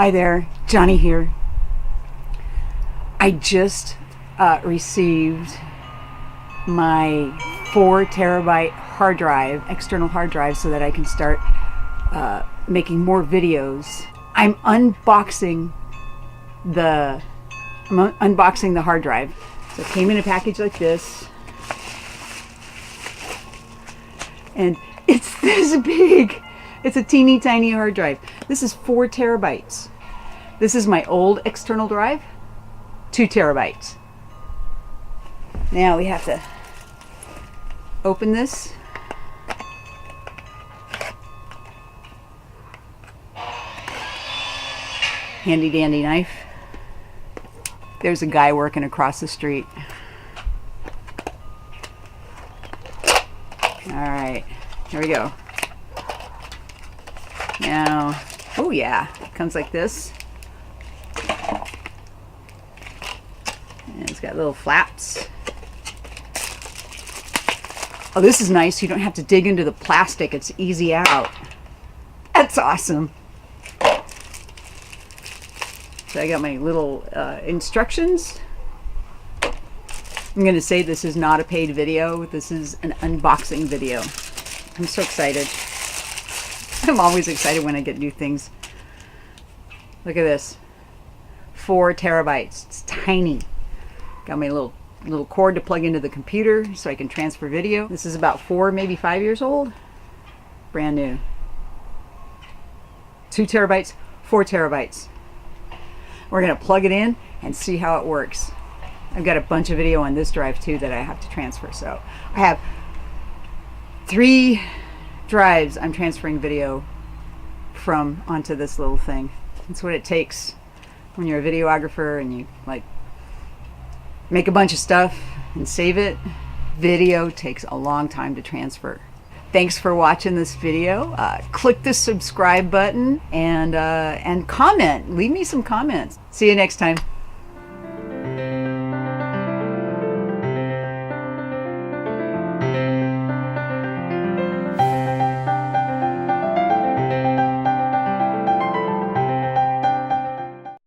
Hi there, Johnny here. I just received my 4 terabyte hard drive, external hard drive, so that I can start making more videos. I'm unboxing the hard drive. So it came in a package like this, and it's this big. It's a teeny tiny hard drive. This is 4 terabytes. This is my old external drive, 2 terabytes. Now we have to open this. Handy dandy knife. There's a guy working across the street. All right, here we go. Now, oh yeah, it comes like this. And it's got little flaps. Oh, this is nice. You don't have to dig into the plastic. It's easy out. That's awesome. So I got my little instructions. I'm going to say this is not a paid video. This is an unboxing video. I'm so excited. I'm always excited when I get new things. Look at this. 4 terabytes. It's tiny. Got my little cord to plug into the computer so I can transfer video. This is about 4, maybe 5 years old. Brand new. 2 terabytes, 4 terabytes. We're going to plug it in and see how it works. I've got a bunch of video on this drive too that I have to transfer. So I have 3 drives I'm transferring video from onto this little thing. That's what it takes when you're a videographer and you like make a bunch of stuff and save it. Video takes a long time to transfer. Thanks for watching this video. Click the subscribe button and comment. Leave me some comments. See you next time.